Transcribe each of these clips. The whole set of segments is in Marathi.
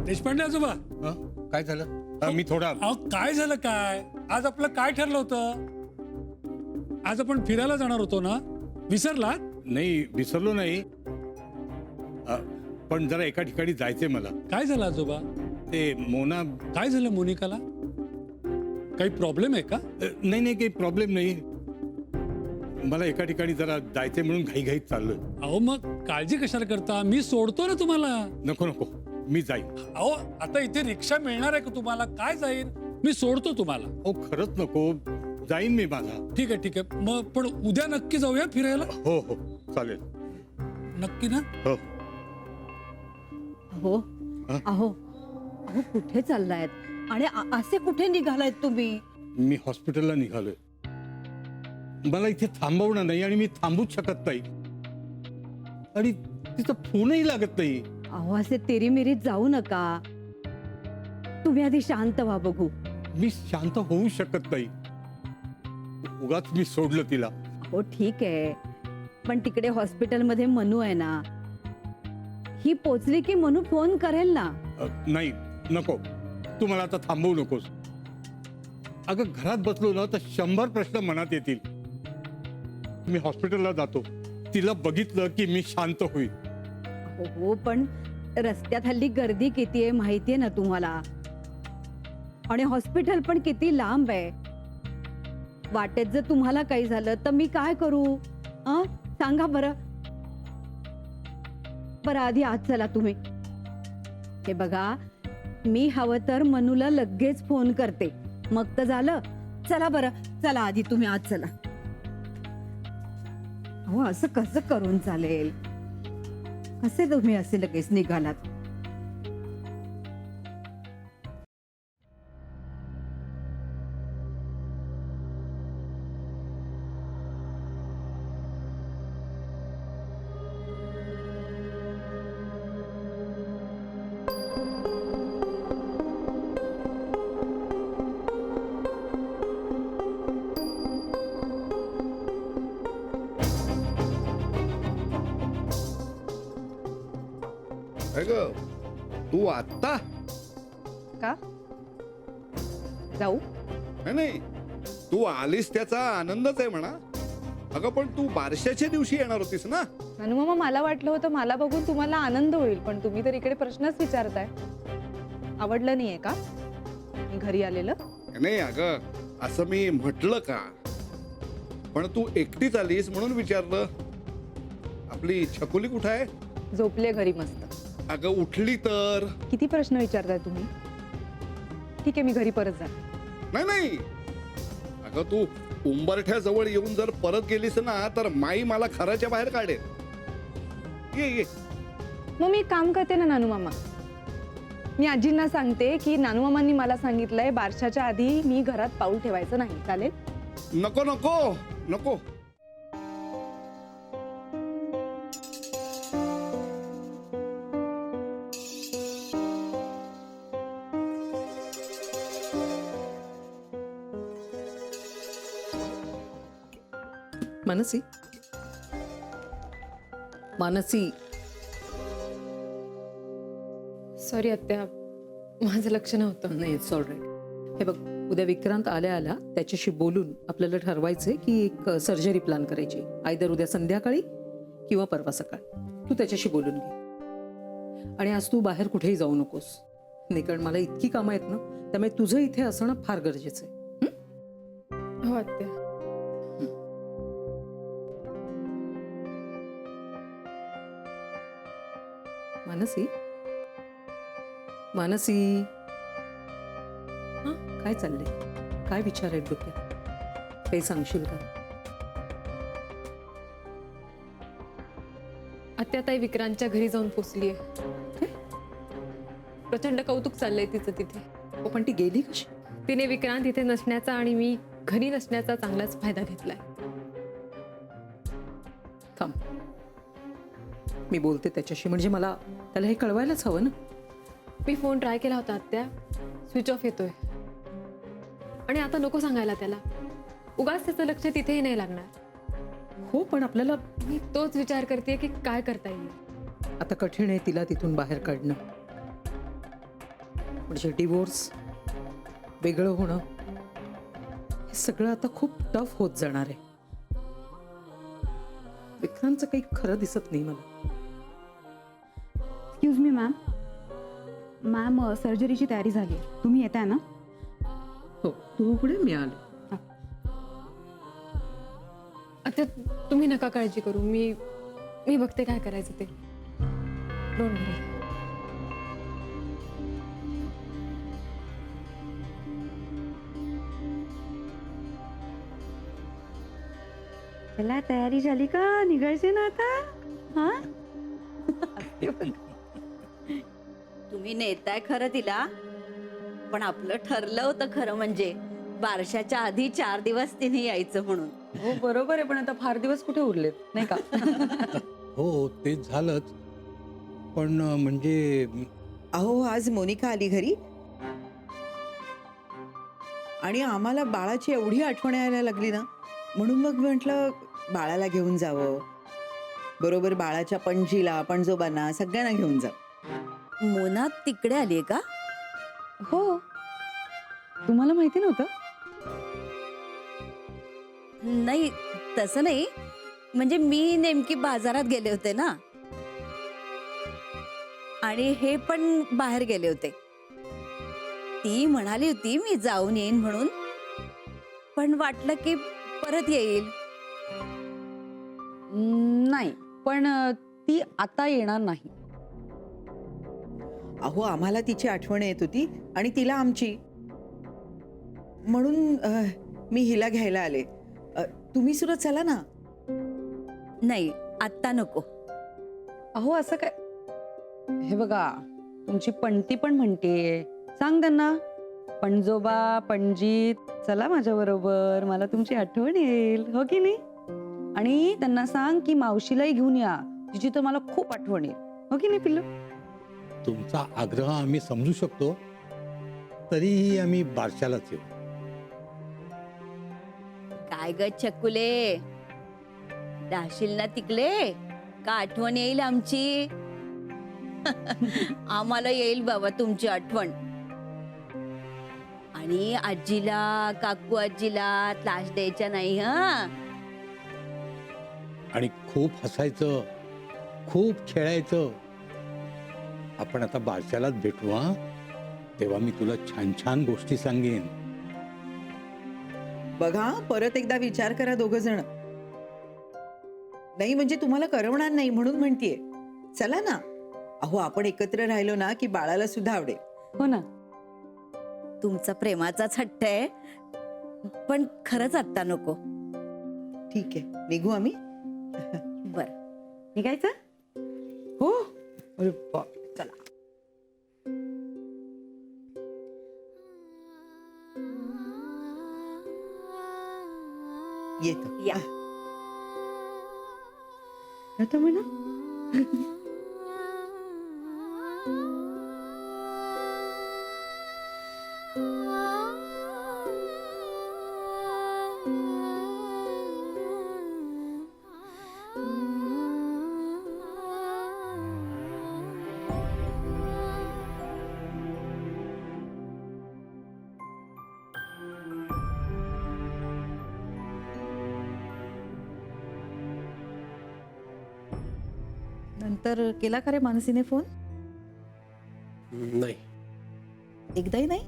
देशपांडे आजोबा, काय झालं? मी थोडा अहो काय झालं काय? आज आपलं काय ठरलं होतं? आज आपण फिरायला जाणार होतो ना, विसरलात? नाही विसरलो नाही, पण जरा एका ठिकाणी जायचंय मला. काय झालं आजोबा? ते मोना. काय झालं मोनिकाला? काही प्रॉब्लेम आहे का? नाही नाही, काही प्रॉब्लेम नाही. मला एका ठिकाणी जरा जायचंय म्हणून घाईघाईत चाललोय. अहो मग काळजी कशाला करता? मी सोडतो ना तुम्हाला. नको नको, मी जाईन. अहो आता इथे रिक्षा मिळणार आहे का तुम्हाला? काय जाईल? मी सोडतो तुम्हाला. हो खरंच नको, जाईन मी माझा. ठीक आहे ठीक आहे, मग पण उद्या नक्की जाऊया फिरायला. हो हो चालेल. नक्की ना? हो. अहो अहो अहो कुठे चाललायत आणि असे कुठे निघालायत तुम्ही? मी हॉस्पिटलला निघालोय. मला इथे थांबवणार नाही आणि मी थांबूच शकत नाही. आणि तिचा फोनही लागत नाही. अहो असे तेरीमेरीत जाऊ नका. तुम्ही आधी शांत व्हा बघू. मी शांत होऊ शकत नाही. उगाच मी सोडलं तिला. हो ठीक आहे, पण तिकडे हॉस्पिटलमध्ये मनू आहे ना. ही पोचली की मनू फोन करेल ना. नाही नको, तू मला आता थांबवू नकोस. अगं घरात बसलो ना तर 100 प्रश्न मनात येतील. मी हॉस्पिटलला जातो, तिला बघितलं की मी शांत होईल. हो पण रस्त्यात हल्ली गर्दी किती आहे माहितीये ना तुम्हाला. आणि हॉस्पिटल पण किती लांब आहे. वाटेत जर तुम्हाला काही झालं तर मी काय करू? सांगा बरं. बरं आधी आज चला तुम्ही. हे बघा, मी हवं तर मनूला लगेच फोन करते, मग तर झालं. चला बरं, चला आधी तुम्ही आज चला. हो असं कसं करून चालेल? कसे तुम्ही असे लगेच निघालात? तू आता का जाऊ? नाही, तू आलीस त्याचा आनंदच आहे म्हणा. अगं पण तू बारशाच्या दिवशी येणार होतीस ना. मामा मला वाटलं होतं मला बघून तुम्हाला आनंद होईल, पण तुम्ही तर इकडे प्रश्नच विचारताय. आवडलं नाहीये का मी घरी आलेलं? नाही अगं, असं मी म्हटलं का? पण तू एकटीच आलीस म्हणून विचारलं. आपली छकुली कुठं आहे? झोपले घरी मस्त. अगं उठली तर. किती प्रश्न विचारताय तुम्ही? ठीक आहे, मी घरी परत जा. नाही नाही अगं, तू उंबरठ्याजवळ येऊन जर परत गेलीस ना तर माई मला घराच्या बाहेर काढेल. ये ये. मग मी एक काम करते ना नानू मामा. मी आजींना सांगते की नानू मामांनी मला सांगितलंय बारशाच्या आधी मी घरात पाऊल ठेवायचं नाही. चालेल? नको नको नको. मानसी, मानसी. सॉरी आत्या, माझं लक्ष नव्हतं. नाही इट्स ऑल राईट. हे बघ, उद्या विक्रांत आल्या आल्या त्याच्याशी बोलून आपल्याला ठरवायचंय की एक सर्जरी प्लॅन करायची. आयदर उद्या संध्याकाळी किंवा परवा सकाळी. तू त्याच्याशी बोलून घे. आणि आज तू बाहेर कुठेही जाऊ नकोस. नाही कारण मला इतकी कामं आहेत ना, त्यामुळे तुझं इथे असणं फार गरजेचं आहे. हो आत्या. मानसी, मानसी. हा काय चाललंय? काय विचार आहेत डोक्यात? काही सांगशील का? आत्या ताई विक्रांतच्या घरी जाऊन पोचलीये. प्रचंड कौतुक चाललंय तिचं तिथे. हो पण ती गेली कशी? तिने विक्रांत इथे नसण्याचा आणि मी घरी नसण्याचा चांगलाच फायदा घेतलाय. थांब, मी बोलते त्याच्याशी. म्हणजे मला त्याला हे कळवायलाच हवं ना. मी फोन ट्राय केला होता आत्या, स्विच ऑफ येतोय. आणि आता नको सांगायला त्याला. उगाच त्याचं लक्ष तिथेही नाही लागणार. हो पण आपल्याला मी तोच विचार करते की काय करता येईल. आता कठीण आहे तिला तिथून बाहेर काढणं. म्हणजे डिवोर्स, वेगळं होणं, हे सगळं आता खूप टफ होत जाणार आहे. विक्रांतचं काही खरं दिसत नाही मला. Excuse me ma'am. मॅम सर्जरीची तयारी झाली आहे, तुम्ही येताय ना? हो, तू पुढे मी आलो. आता तुम्ही नका काळजी करू, मी बघते काय करायचं ते. डोंट वरी. चला तयारी झाली का? निघायचे ना आता? हा तुम्ही नेताय खरं तिला, पण आपलं ठरलं होतं खरं म्हणजे बारशाच्या आधी 4 दिवस तिने यायचं म्हणून. हो बरोबर आहे, पण आता फार दिवस कुठे उरलेत नाही का? हो ते झालंच, पण म्हणजे अहो आज मोनिका आली घरी आणि आम्हाला बाळाची एवढी आठवण यायला लागली ना, म्हणून मग म्हटलं बाळाला घेऊन जावं. बरोबर बाळाच्या पणजीला, पणजोबांना सगळ्यांना घेऊन जा. मोना तिकडे आलीये का? हो, तुम्हाला माहिती नव्हतं? नाही तसं नाही, म्हणजे मी नेमकी बाजारात गेले होते ना, आणि हे पण बाहेर गेले होते. ती म्हणाली होती मी जाऊन येईन म्हणून, पण वाटलं की परत येईल. नाही, पण ती आता येणार नाही. अहो आम्हाला तिची आठवण येत होती आणि तिला आमची, म्हणून मी हिला घ्यायला आले. तुम्ही सुद्धा चला ना. नाही आत्ता नको. अहो असं काय, हे बघा तुमची पणती पण म्हणते, सांग त्यांना पणजोबा पणजी चला माझ्या बरोबर, मला तुमची आठवण येईल, हो की नाही? आणि त्यांना सांग की मावशीलाही घेऊन या, तिची तर मला खूप आठवण येईल, हो की नाही पिल्लू? तुमचा आग्रह आम्ही समजू शकतो, तरीही आम्ही बारशालाच येऊ. काय ग चकुले, राहशील ना तिकडे का? आठवण येईल आमची. आम्हाला येईल बाबा तुमची आठवण. आणि आजीला, काकू आजीला त्रास द्यायचा नाही हा. आणि खूप हसायचं, खूप खेळायचं. आपण आता बारशालाच भेटू हा, तेव्हा मी तुला छान छान गोष्टी सांगेन. बघा परत एकदा विचार करा दोघ जण. नाही म्हणजे तुम्हाला करवणार नाही म्हणून म्हणतीये. चला ना. अहो आपण एकत्र राहिलो ना की बाळाला सुद्धा आवडेल. हो ना. तुमचा प्रेमाचाच हट्ट आहे, पण खरंच आत्ता नको. ठीक आहे निघू आम्ही. बर निघायचं? हो अरे बाप, चला. येतो. या. आता म्हणा. नंतर केला का रे मानसीने फोन? नाही. एकदाही नाही.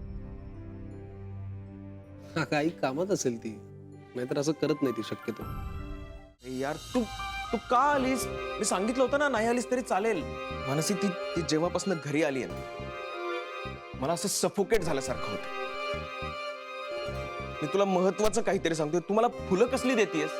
हा काही कामात असेल ती, नाहीतर असं करत नाही ती शक्यतो. यार तू तू का आलीस? मी सांगितलं होतं ना नाही आलीस तरी चालेल. मानसी ती ती जेव्हापासून घरी आली आहे ना, मला असं सफोकेट झाल्यासारखं होतं. मी तुला महत्वाचं काहीतरी सांगतोय, तू मला फुलं कसली देतेयस?